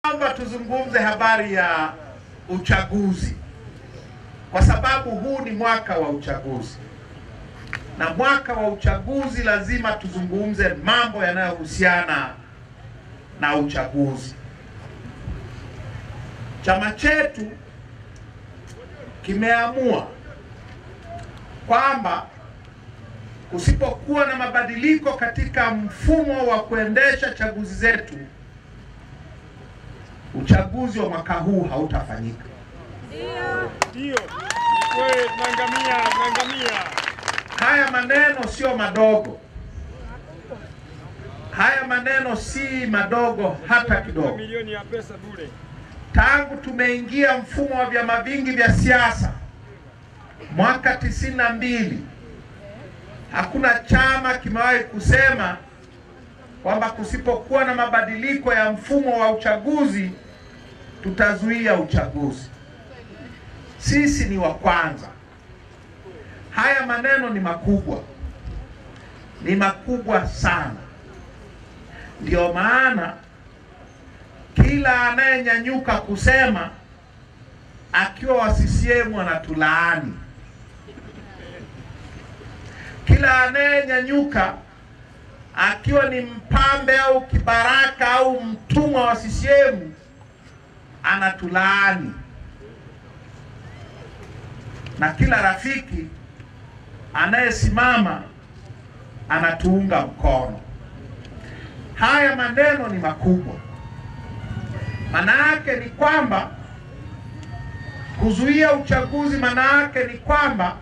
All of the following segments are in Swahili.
Naomba tuzungumze habari ya uchaguzi, kwa sababu huu ni mwaka wa uchaguzi, na mwaka wa uchaguzi lazima tuzungumze mambo yanayohusiana na uchaguzi. Chama chetu kimeamua kwamba kusipokuwa na mabadiliko katika mfumo wa kuendesha chaguzi zetu, uchaguzi wa mwaka huu hautafanyika. Ndio. Wewe nangamia. Haya maneno sio madogo. Haya maneno si madogo hata kidogo. Milioni ya pesa bure. Tangu tumeingia mfumo wa vyama vingi vya siasa mwaka 92, hakuna chama kimewahi kusema kwamba kusipokuwa na mabadiliko ya mfumo wa uchaguzi tutazuia uchaguzi. Sisi ni wa kwanza. Haya maneno ni makubwa sana. Ndio maana kila anayenyanyuka kusema akiwa wa CCM anatulaani. Kila anayenyanyuka akiwa ni mpambe au kibaraka au mtumwa wa CCM anatulaani. Na kila rafiki anayesimama anatuunga mkono. Haya maneno ni makubwa. Maana yake ni kwamba kuzuia uchaguzi, maana yake ni kwamba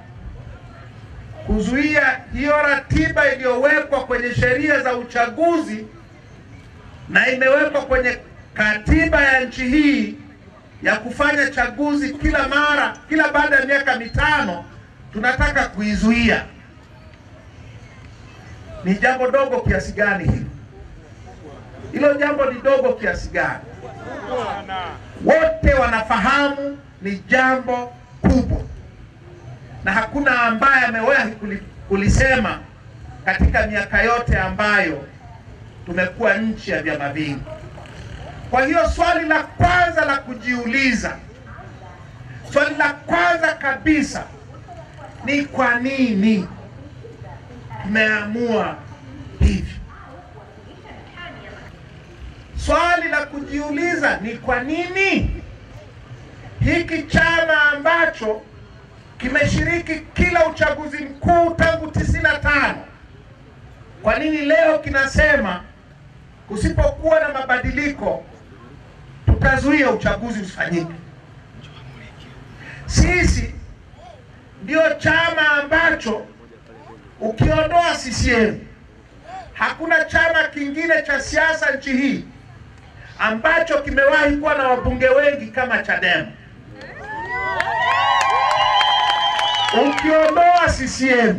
kuzuia hiyo ratiba iliyowekwa kwenye sheria za uchaguzi na imewekwa kwenye katiba ya nchi hii ya kufanya chaguzi kila baada ya miaka mitano, tunataka kuizuia. Ni jambo dogo kiasi gani hilo? Hilo jambo ni dogo kiasi gani? Wote wanafahamu ni jambo kubwa, na hakuna ambaye amewahi kulisema katika miaka yote ambayo tumekuwa nchi ya vyama vingi. Kwa hiyo swali la kwanza la kujiuliza, swali la kwanza kabisa ni kwa nini tumeamua hivi? Swali la kujiuliza ni kwa nini hiki chama ambacho kimeshiriki kila uchaguzi mkuu tangu 95, kwa nini leo kinasema kusipokuwa na mabadiliko tutazuia uchaguzi usifanyike? Sisi ndio chama ambacho ukiondoa CCM hakuna chama kingine cha siasa nchi hii ambacho kimewahi kuwa na wabunge wengi kama Chadema. Ukiondoa CCM,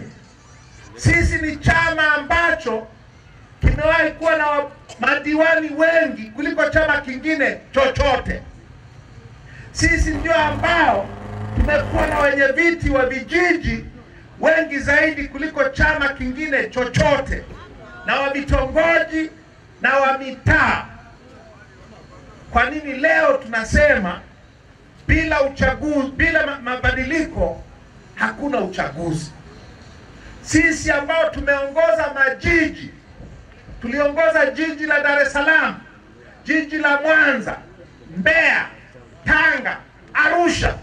sisi ni chama ambacho kimewahi kuwa na madiwani wengi kuliko chama kingine chochote. Sisi ndio ambao tumekuwa na wenye viti wa vijiji wengi zaidi kuliko chama kingine chochote, na wa vitongoji na wa mitaa. Kwa nini leo tunasema bila uchaguzi, bila mabadiliko hakuna uchaguzi? Sisi ambao tumeongoza majiji, tuliongoza jiji la Dar es Salaam, jiji la Mwanza, Mbeya, Tanga, Arusha,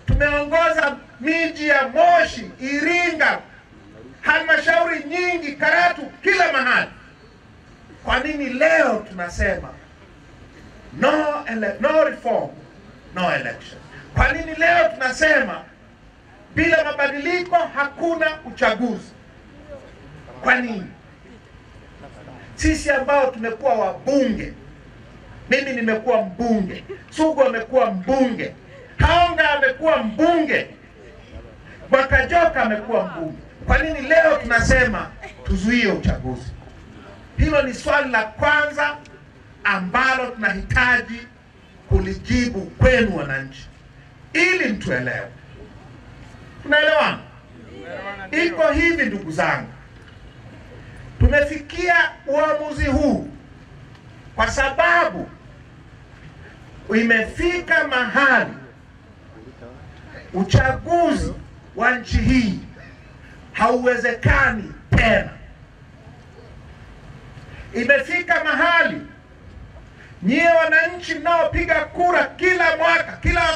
tumeongoza miji ya Moshi, Iringa, halmashauri nyingi, Karatu, kila mahali. Kwa nini leo tunasema no reform, no election? Kwa nini leo tunasema bila mabadiliko hakuna uchaguzi? Kwa nini? Sisi ambao tumekuwa wabunge, mimi nimekuwa mbunge, Sugu amekuwa mbunge, Haonga amekuwa mbunge, Mwakajoka amekuwa mbunge, kwa nini leo tunasema tuzuie uchaguzi? Hilo ni swali la kwanza ambalo tunahitaji kulijibu kwenu wananchi, ili mtuelewe. Tunaelewana? Iko hivi ndugu zangu, tumefikia uamuzi huu kwa sababu imefika mahali uchaguzi wa nchi hii hauwezekani tena. Imefika mahali nyie wananchi mnaopiga kura kila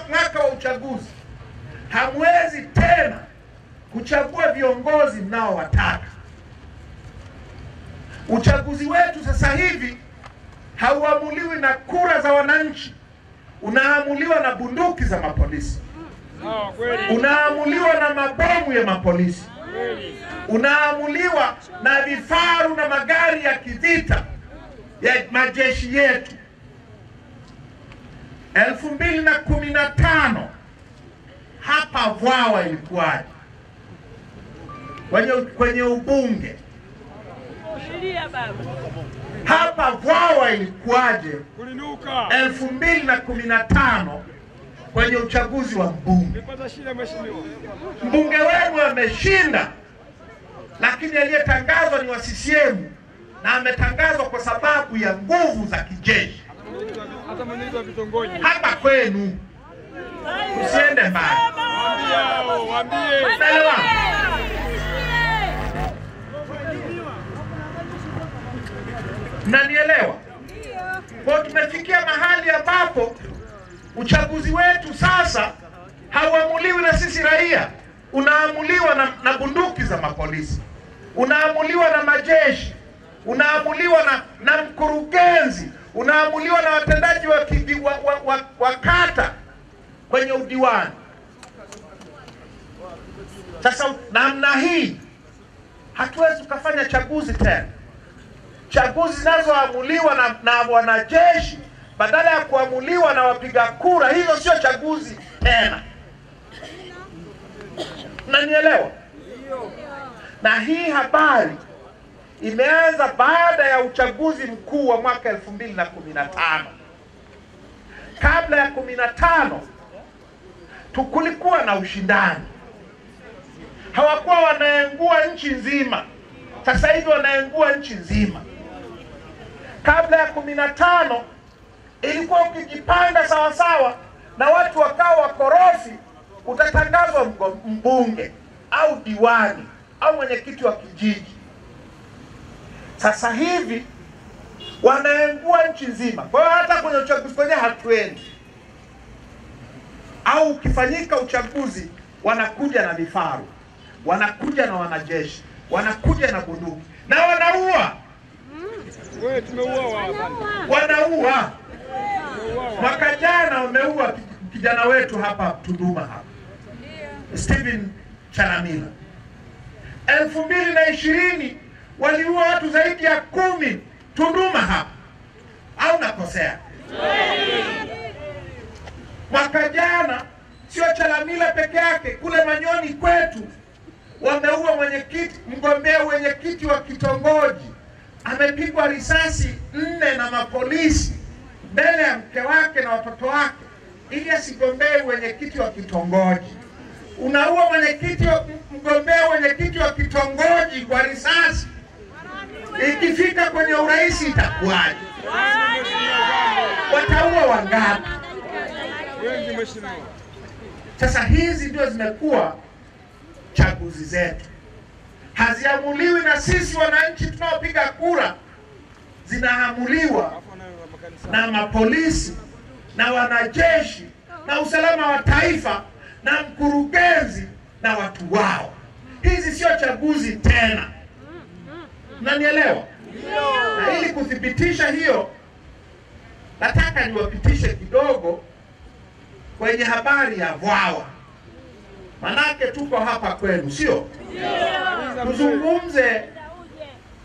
mwaka wa uchaguzi hamwezi tena kuchagua viongozi mnaowataka. Uchaguzi wetu sasa hivi hauamuliwi na kura za wananchi, unaamuliwa na bunduki za mapolisi, unaamuliwa na mabomu ya mapolisi, unaamuliwa na vifaru na magari ya kivita ya majeshi yetu. 2015 hapa Vwawa ilikuwaje? Kwenye ubunge hapa Vwawa ilikuwaje? 2015 kwenye uchaguzi wa mbunge. Mbunge wenu ameshinda, lakini aliyetangazwa ni wa CCM, na ametangazwa kwa sababu ya nguvu za kijeshi. Hapa kwenu usiende mbali. Mnanielewa? Kwa tumefikia mahali ambapo uchaguzi wetu sasa hauamuliwi na sisi raia, unaamuliwa na bunduki za mapolisi, unaamuliwa na majeshi, unaamuliwa na mkurugenzi, unaamuliwa na watendaji wa kata kwenye udiwani. Sasa namna hii hatuwezi tukafanya chaguzi tena. Chaguzi zinazoamuliwa na wanajeshi badala ya kuamuliwa na wapiga kura, hizo sio chaguzi tena. Mnanielewa? Na hii habari imeanza baada ya uchaguzi mkuu wa mwaka 2015. Kabla ya 15 kulikuwa na ushindani, hawakuwa wanaengua nchi nzima. Sasa hivi wanaengua nchi nzima. Kabla ya 15 ilikuwa ukijipanga sawa sawa na watu wakawa wakorofi, utatangazwa mbunge au diwani au mwenyekiti wa kijiji. Sasa hivi wanaengua nchi nzima. Kwa hiyo hata kwenye uchaguzi kwenye hatuendi, au ukifanyika uchaguzi wanakuja na vifaru, wanakuja na wanajeshi, wanakuja na bunduki na wanaua. Wewe tumeuawa. Wanaua. Mwaka jana wameua kijana wetu hapa Tunduma hapa, Stephen Chalamila. 2020 waliua watu zaidi ya 10 Tunduma hapa, au nakosea? Mwaka jana sio Chalamila peke yake, kule Manyoni kwetu wameua mgombea mwenyekiti wa kitongoji, amepigwa risasi 4 na mapolisi mbele ya mke wake na watoto wake ili asigombee mwenyekiti wa kitongoji. Unaua mgombea mwenyekiti wa kitongoji kwa risasi, ikifika kwenye urais itakuwaje? Wataua wangapi? Sasa hizi ndio zimekuwa chaguzi zetu. Haziamuliwi na sisi wananchi tunaopiga kura, zinaamuliwa na mapolisi na wanajeshi na usalama wa taifa na mkurugenzi na watu wao. Hizi sio chaguzi tena. Mnanielewa? Na ili kuthibitisha hiyo, nataka niwapitishe kidogo kwenye habari ya Vwawa. Manake tuko hapa kwenu, sio?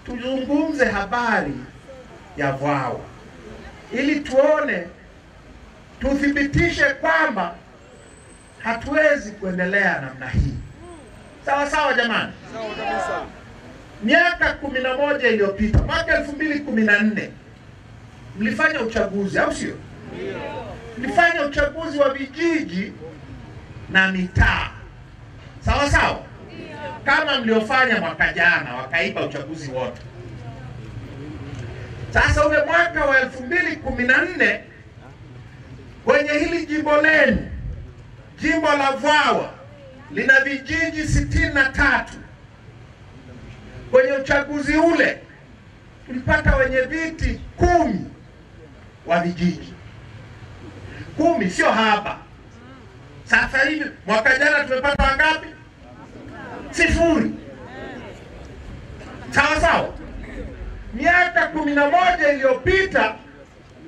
Tuzungumze habari ya Vwawa ili tuthibitishe kwamba hatuwezi kuendelea namna hii. Sawa sawa jamani? Sawa kabisa. Miaka 11 iliyopita, mwaka 2014 mlifanya uchaguzi, au sio? Mlifanya uchaguzi wa vijiji na mitaa. Sawa sawa? Kama mliofanya mwaka jana, wakaiba uchaguzi wote. Sasa ule mwaka wa 2014 Kwenye hili jimbo lenu, jimbo la Vwawa lina vijiji 63. Kwenye uchaguzi ule tulipata wenye viti 10 wa vijiji 10, sio haba. Sasa hivi mwaka jana tumepata wangapi? 0. Sawa sawa. Miaka 11 iliyopita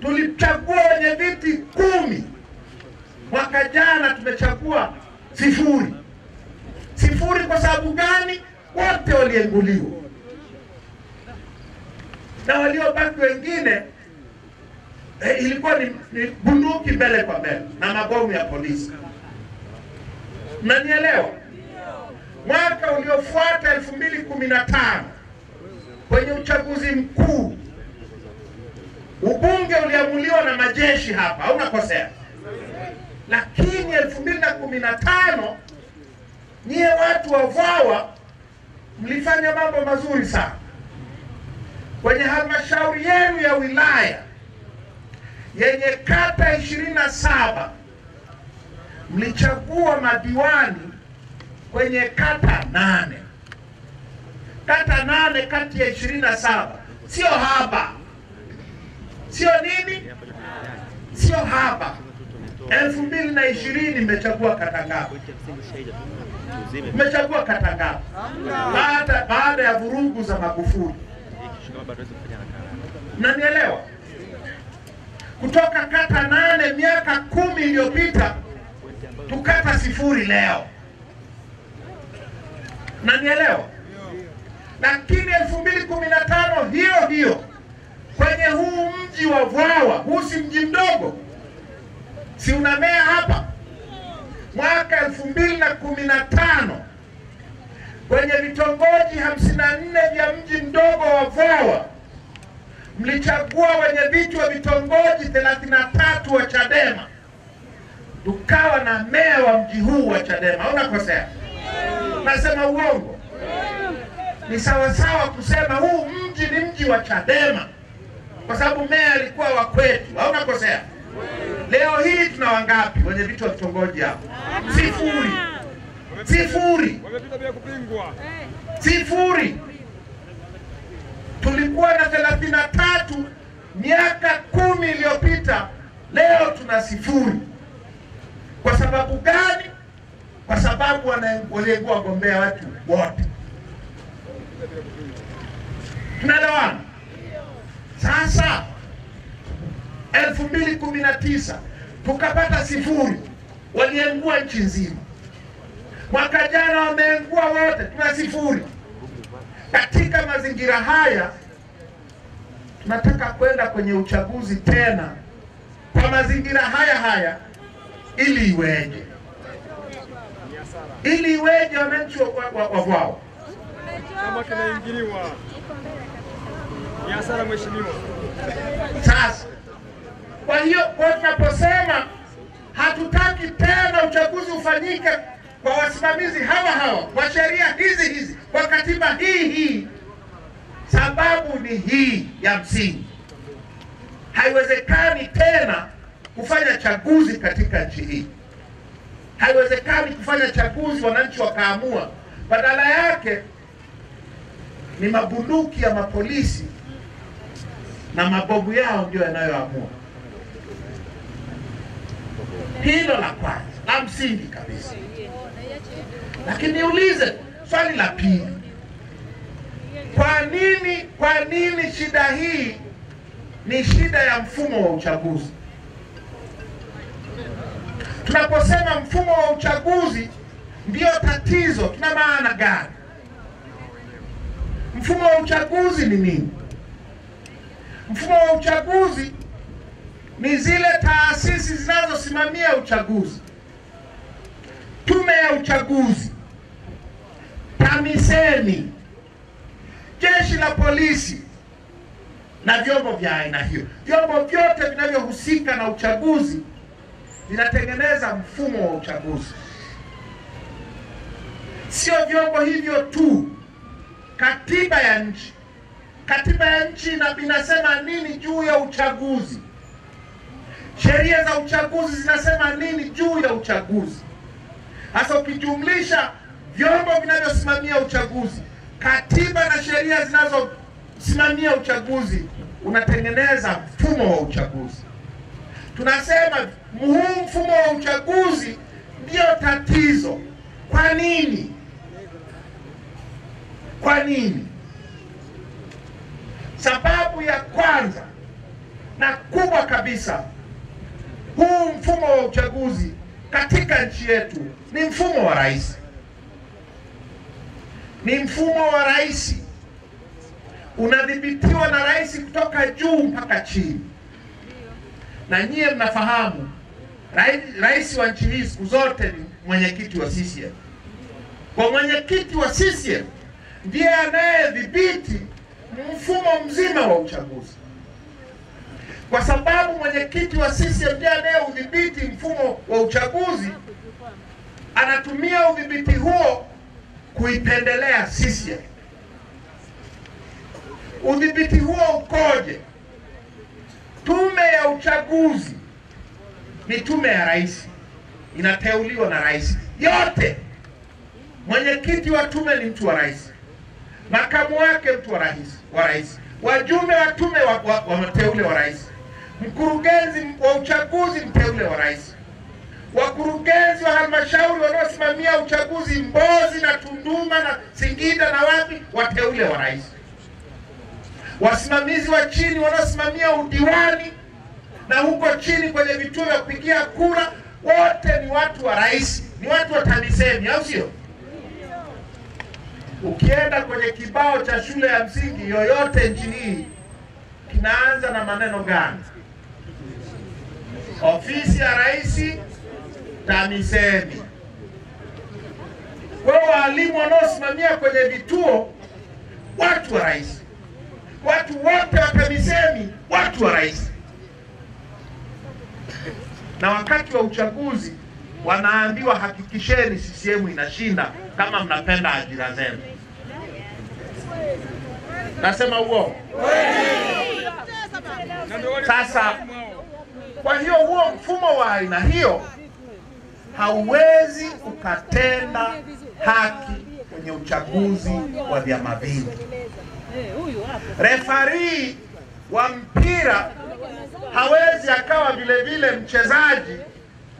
tulichagua wenye viti 10. Mwaka jana tumechagua 0. 0 kwa sababu gani? Wote walienguliwa. Na waliobaki wengine ilikuwa ni bunduki mbele kwa mbele na mabomu ya polisi. Mnanielewa? Mwaka uliofuata 2015 kwenye uchaguzi mkuu, ubunge uliamuliwa na majeshi hapa, hauna kosea. Lakini 2015 nyie watu wa Vwawa mlifanya mambo mazuri sana. Kwenye halmashauri yenu ya wilaya yenye kata 27 mlichagua madiwani kwenye kata 8. Kata 8 kati ya 27. Sio haba. Sio nini? Sio haba. 2020 mmechagua kata ngapi? Mmechagua kata ngapi? Baada ya vurugu za Magufuli. Mnanielewa? Kutoka kata 8 miaka 10 iliyopita tukata 0 leo. Mnanielewa? Lakini 2015 hiyo kwenye huu mji wa Vwawa, huu si mji mdogo, si unamea hapa. Mwaka 2015 kwenye vitongoji 54 vya mji mdogo wa Vwawa mlichagua wenye viti wa vitongoji 33 wa Chadema. Tukawa na meya wa mji huu wa Chadema. Unakosea? Nasema uongo? Ni sawa sawa kusema huu mji ni mji wa Chadema kwa sababu meya alikuwa wa kwetu. Hauna kosea. Leo hii tuna wangapi wenye vitu wa vitongoji hapo? 0. 0. Wamepita bila kupingwa. 0. Tulikuwa na 33 miaka 10 iliyopita, leo tuna 0. Kwa sababu gani? Kwa sababu walikuwa wagombea watu wote. Tunaelewana? Sasa 2019 tukapata 0, waliengua nchi nzima. Mwaka jana wameengua wote, tuna 0. Katika mazingira haya tunataka kwenda kwenye uchaguzi tena kwa mazingira haya ili iweje? Ili iweje wananchi wa Vwawa? Kama kinaingiliwa. Ni hasara mheshimiwa. Sasa kwa hiyo kwa tunaposema hatutaki tena uchaguzi ufanyike kwa wasimamizi hawa kwa sheria hizi kwa katiba hii, sababu ni hii ya msingi. Haiwezekani tena kufanya chaguzi katika nchi hii. Haiwezekani kufanya chaguzi wananchi wakaamua. Badala yake ni mabunduki ya mapolisi na mabomu yao ndio yanayoamua. Hilo la kwanza, la msingi kabisa. Lakini niulize swali la pili. Kwa nini shida hii ni shida ya mfumo wa uchaguzi? Tunaposema mfumo wa uchaguzi ndio tatizo, tuna maana gani? Mfumo wa uchaguzi ni nini? Mfumo wa uchaguzi ni zile taasisi zinazosimamia uchaguzi. Tume ya uchaguzi, TAMISEMI, jeshi la polisi na vyombo vya aina hiyo. Vyombo vyote vinavyohusika na uchaguzi vinatengeneza mfumo wa uchaguzi. Sio vyombo hivyo tu, katiba ya nchi. Katiba ya nchi inasema nini juu ya uchaguzi? Sheria za uchaguzi zinasema nini juu ya uchaguzi? Hasa ukijumlisha vyombo vinavyosimamia uchaguzi, katiba na sheria zinazosimamia uchaguzi, unatengeneza mfumo wa uchaguzi. Tunasema huu mfumo wa uchaguzi ndio tatizo. Kwa nini? Kwa nini? Sababu ya kwanza na kubwa kabisa, huu mfumo wa uchaguzi katika nchi yetu ni mfumo wa rais. Ni mfumo wa rais, unadhibitiwa na rais kutoka juu mpaka chini. Na nyie mnafahamu rais wa nchi hii siku zote ni mwenyekiti wa CCM. Kwa mwenyekiti wa CCM ndiye anayedhibiti mfumo mzima wa uchaguzi. Kwa sababu mwenyekiti wa CCM ndiye anayeudhibiti mfumo wa uchaguzi, anatumia udhibiti huo kuipendelea CCM. Udhibiti huo ukoje? Tume ya uchaguzi ni tume ya rais, inateuliwa na rais yote. Mwenyekiti wa tume ni mtu wa rais, makamu wake mtu wa rais, wajumbe wa tume wameteule wa rais, mkurugenzi wa uchaguzi mteule wa rais, wakurugenzi wa halmashauri wanaosimamia uchaguzi Mbozi na Tunduma na Singida na wapi, wateule wa rais, wasimamizi wa chini wanaosimamia udiwani na huko chini kwenye vituo vya kupigia kura, wote ni watu wa rais, ni watu wa TAMISEMI, au sio? Ukienda kwenye kibao cha shule ya msingi yoyote nchi hii, kinaanza na maneno gani? Ofisi ya rais, TAMISEMI. Kwa walimu wanaosimamia kwenye vituo, watu wa rais. Watu wote wa TAMISEMI, watu wa rais. Na wakati wa uchaguzi wanaambiwa hakikisheni CCM inashinda kama mnapenda ajira zenu. Nasema uongo? Sasa kwa hiyo huo mfumo wa aina hiyo hauwezi ukatenda haki kwenye uchaguzi wa vyama vingi. Refari wa mpira hawezi akawa vile vile mchezaji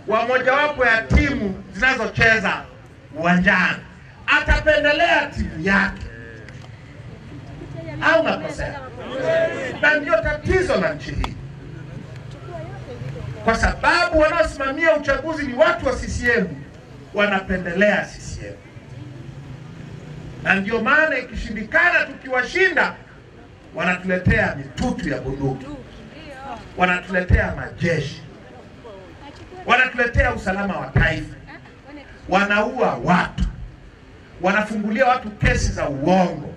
wa mojawapo ya timu zinazocheza uwanjani, atapendelea timu yake, au nakosea? Na ndio tatizo la nchi hii, kwa sababu wanaosimamia uchaguzi ni watu wa CCM, wanapendelea CCM. Na ndio maana ikishindikana tukiwashinda, wanatuletea mitutu ya bunduki, wanatuletea majeshi, wanatuletea usalama wa taifa, wanaua watu, wanafungulia watu kesi za uongo,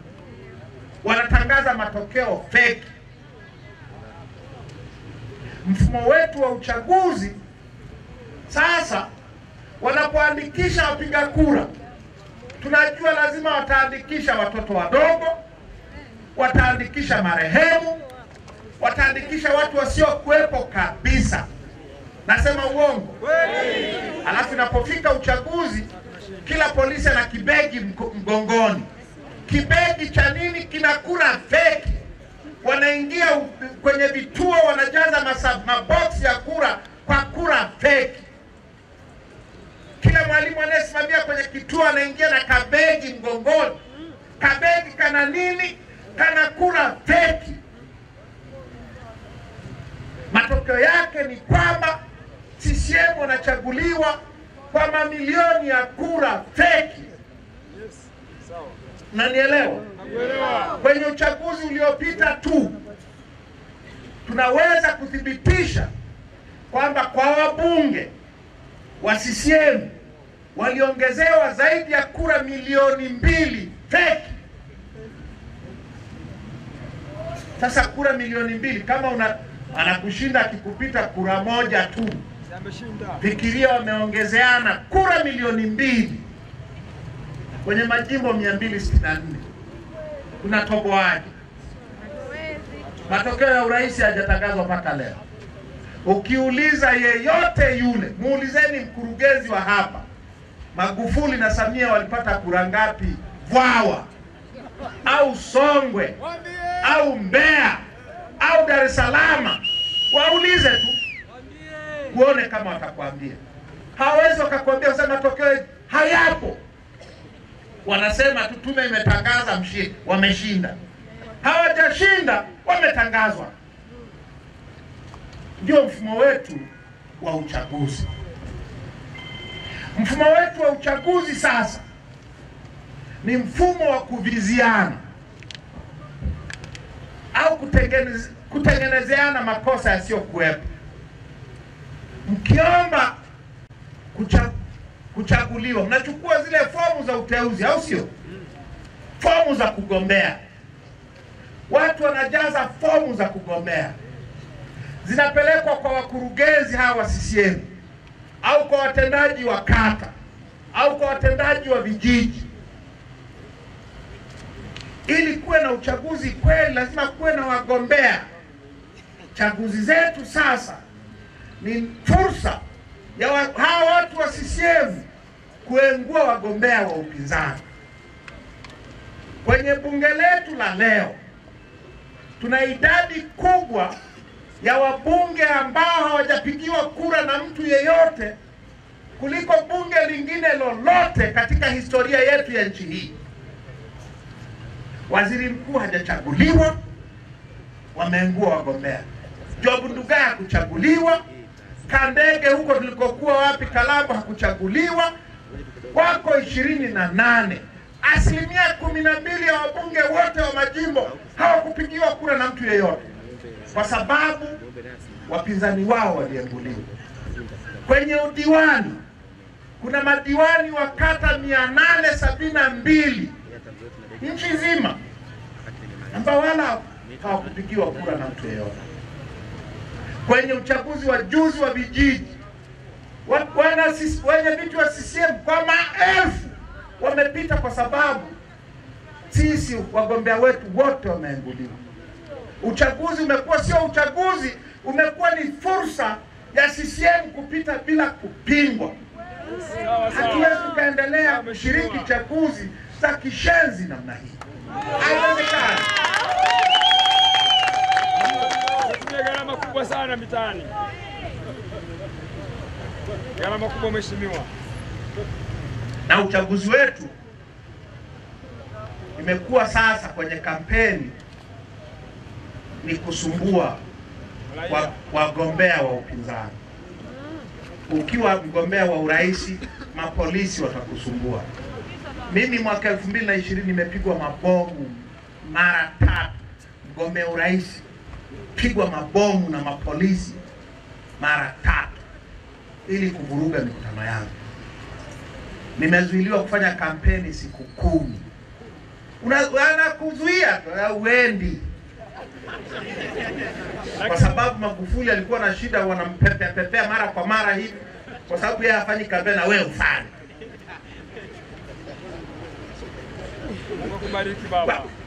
wanatangaza matokeo fake. Mfumo wetu wa uchaguzi sasa, wanapoandikisha wapiga kura, tunajua lazima wataandikisha watoto wadogo, wataandikisha marehemu, wataandikisha watu wasiokuwepo kabisa. Nasema uongo? Alafu inapofika uchaguzi, kila polisi ana kibegi mgongoni. Kibegi cha nini? Kina kura fake. Wanaingia kwenye vituo, wanajaza maboksi ya kura kwa kura fake. Kila mwalimu anayesimamia kwenye kituo anaingia na kabegi mgongoni. Kabegi kana nini? Kana kura fake. Matokeo yake ni kwamba CCM wanachaguliwa kwa mamilioni ya kura fake. Nanielewa? Kwenye uchaguzi uliopita tu tunaweza kuthibitisha kwamba kwa wabunge wa CCM waliongezewa zaidi ya kura milioni 2 fake. Sasa kura milioni 2, kama anakushinda akikupita kura moja tu, fikiria wameongezeana kura milioni 2 kwenye majimbo 264. Tunatoboaje? Matokeo ya urais hajatangazwa mpaka leo. Ukiuliza yeyote yule, muulizeni mkurugenzi wa hapa, Magufuli na Samia walipata kura ngapi Vwawa au Songwe au Mbeya au Dar es Salaam? Waulize tu kuone kama watakwambia. Hawezi wakakwambia sasa matokeo hayapo. Wanasema tu tume imetangaza mshindi, wameshinda. Hawajashinda, wametangazwa. Ndio mfumo wetu wa uchaguzi. Mfumo wetu wa uchaguzi sasa ni mfumo wa kuviziana au kutengenezeana makosa yasiyokuwepo. Mkiomba kuchaguliwa, mnachukua zile fomu za uteuzi, au sio? Fomu za kugombea. Watu wanajaza fomu za kugombea. Zinapelekwa kwa wakurugenzi hawa wa CCM au kwa watendaji wa kata au kwa watendaji wa vijiji. Ili kuwe na uchaguzi kweli, lazima kuwe na wagombea. Chaguzi zetu sasa ni fursa ya hawa watu wa CCM kuengua wagombea wa upinzani. Kwenye bunge letu la leo tuna idadi kubwa ya wabunge ambao hawajapigiwa kura na mtu yeyote kuliko bunge lingine lolote katika historia yetu ya nchi hii. Waziri mkuu hajachaguliwa, wameengua wagombea. Job Ndugai hakuchaguliwa, Kandege huko tulikokuwa wapi Kalambo hakuchaguliwa. Wako 28. 12% ya wabunge wote wa majimbo hawakupigiwa kura na mtu yeyote, kwa sababu wapinzani wao walienguliwa. Kwenye udiwani kuna madiwani wa kata 872 nchi nzima ambao wala hawakupigiwa kura na mtu yeyote. Kwenye uchaguzi wa juzi wa vijiji, wenye viti wa CCM kwa maelfu wamepita, kwa sababu sisi wagombea wetu wote wameenguliwa. Uchaguzi umekuwa sio uchaguzi, umekuwa ni fursa ya CCM kupita bila kupingwa. Hatuwezi tukaendelea kushiriki chaguzi za kishenzi namna hii. Haiwezekani. Gharama kubwa sana mitaani. Gharama kubwa mheshimiwa. Na uchaguzi wetu imekuwa sasa kwenye kampeni ni kusumbua wagombea wa upinzani. Ukiwa mgombea wa urais, mapolisi watakusumbua. Mimi mwaka 2020 nimepigwa mabomu mara 3. Mgombea urais pigwa mabomu na mapolisi mara 3 ili kuvuruga mikutano yangu. Nimezuiliwa kufanya kampeni siku 10. Wanakuzuia uendi. Kwa sababu Magufuli alikuwa na shida, wanampepea mara kwa mara hivi, kwa sababu yeye hafanyi kampeni na wewe ufanye.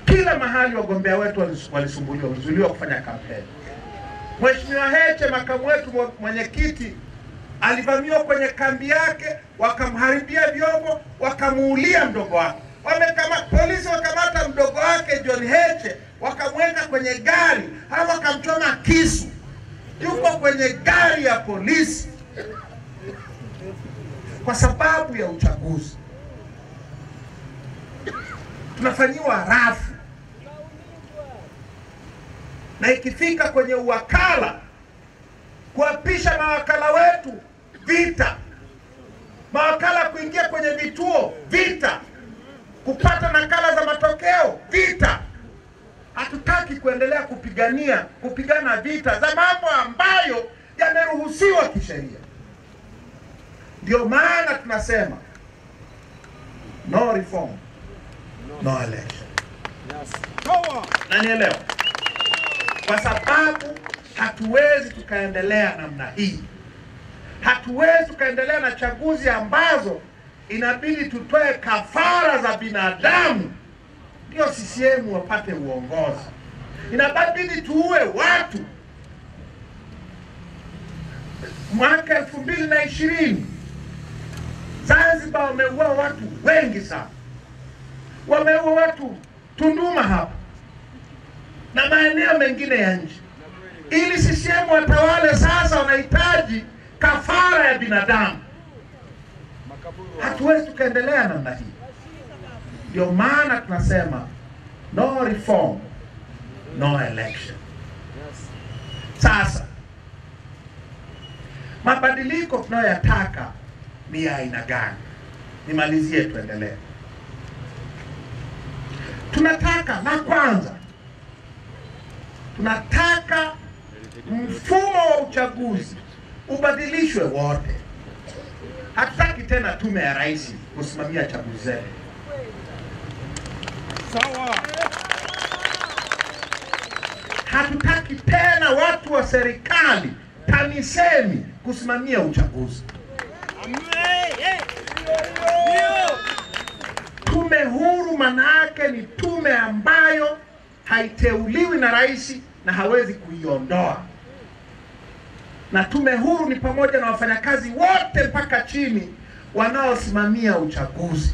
Kila mahali wagombea wetu walisumbuliwa kufanya kampeni. Mheshimiwa Heche, makamu wetu mwenyekiti, alivamiwa kwenye kambi yake, wakamharibia vyombo, wakamuulia mdogo wake. Polisi wakamata mdogo wake John Heche, wakamweka kwenye gari, hawa wakamchoma kisu. Yuko kwenye gari ya polisi kwa sababu ya uchaguzi. Tunafanyiwa rafu. Na ikifika kwenye uwakala, kuapisha mawakala wetu, vita. Mawakala kuingia kwenye vituo, vita. Kupata nakala za matokeo, vita. Hatutaki kuendelea kupigana vita za mambo ambayo yameruhusiwa kisheria. Ndio maana tunasema no reform, no election. Na nielewa, kwa sababu hatuwezi tukaendelea namna hii. Hatuwezi tukaendelea na chaguzi ambazo inabidi tutoe kafara za binadamu ndio CCM wapate uongozi. Inabidi tuue watu mwaka 2020 Zanzibar wameua watu wengi sana. Wameua watu Tunduma hapa na maeneo mengine ya nchi. Ili CCM watawale sasa wanahitaji kafara ya binadamu. Hatuwezi tukaendelea namna hii. Ndio maana tunasema no reform, no election. Sasa mabadiliko tunayoyataka ni ya aina gani? Nimalizie tuendelee. Tunataka, na kwanza tunataka mfumo wa uchaguzi ubadilishwe wote. Hatutaki tena tume ya rais kusimamia chaguzi zetu. Sawa. Hatutaki tena watu wa serikali, TAMISEMI, kusimamia uchaguzi. Tume huru manake ni tume ambayo haiteuliwi na rais na hawezi kuiondoa. Na tume huru ni pamoja na wafanyakazi wote mpaka chini wanaosimamia uchaguzi.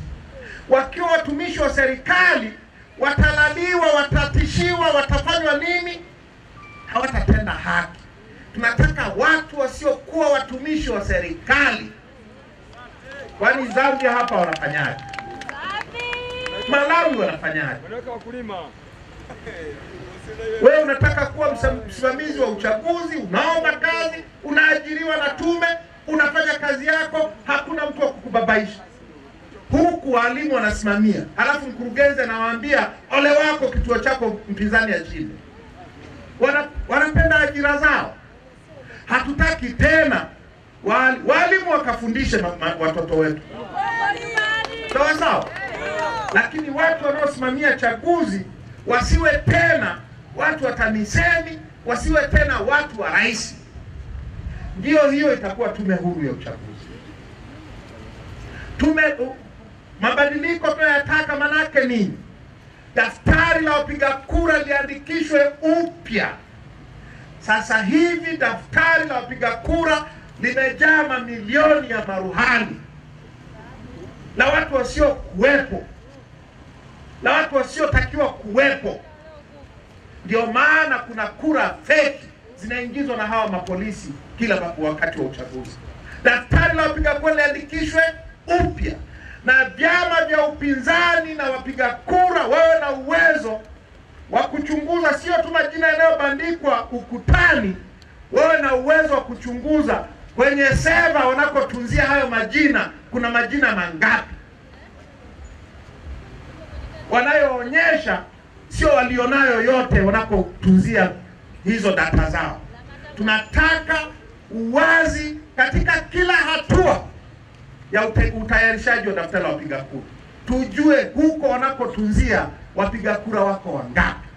Wakiwa watumishi wa serikali, watalaliwa, watatishiwa, watafanywa nini? Hawatatenda haki. Tunataka watu wasiokuwa watumishi wa serikali. Kwani Zambia hapa wanafanyaje? Malawi wanafanyaje? Wanaweka wakulima. Wewe unataka kuwa msimamizi wa uchaguzi, unaomba kazi, unaajiriwa na tume, unafanya kazi yako, hakuna mtu wa kukubabaisha. Huku walimu wanasimamia, alafu mkurugenzi anawaambia ole wako kituo chako mpinzani ya chini. Wanapenda ajira zao. Hatutaki tena walimu wakafundishe watoto wetu. Sawa sawa? Lakini watu wanaosimamia chaguzi wasiwe tena watu wa TAMISEMI, wasiwe tena watu wa rais. Ndio hiyo itakuwa tume huru ya uchaguzi. Mabadiliko tunayotaka manake nini? Daftari la wapiga kura liandikishwe upya. Sasa hivi daftari la wapiga kura limejaa mamilioni ya maruhani na watu wasio kuwepo, na watu wasiotakiwa kuwepo. Ndio maana kuna kura feki zinaingizwa na hawa mapolisi kila wakati wa uchaguzi. Daftari la wapiga kura liandikishwe upya, na vyama vya upinzani na wapiga kura wawe na uwezo wa kuchunguza sio tu majina yanayobandikwa ukutani, wawe na uwezo wa kuchunguza kwenye seva wanakotunzia hayo majina, kuna majina mangapi wanayoonyesha, sio walionayo yote wanakotunzia hizo data zao. Tunataka uwazi katika kila hatua ya utayarishaji wa daftari la wapiga kura. Tujue huko wanakotunzia wapiga kura wako wangapi,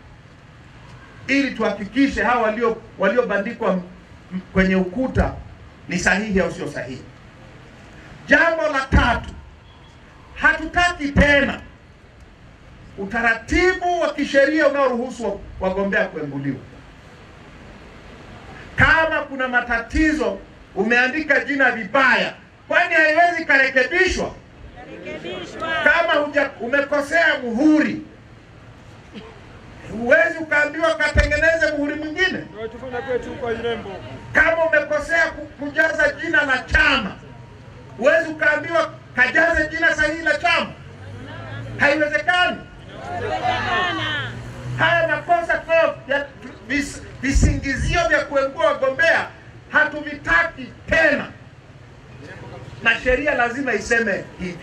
ili tuhakikishe hawa waliobandikwa kwenye ukuta ni sahihi au sio sahihi. Jambo la tatu, hatutaki tena utaratibu wa kisheria unaoruhusu wagombea kuenguliwa. Kama kuna matatizo, umeandika jina vibaya, kwani haiwezi karekebishwa? Kama umekosea muhuri, huwezi ukaambiwa katengeneze muhuri mwingine. Kama umekosea kujaza jina la chama, huwezi ukaambiwa kajaze jina sahihi la chama. Haiwezekani. Haya makosa ya visingizio vya kuengua wagombea hatuvitaki tena, na sheria lazima iseme hivi.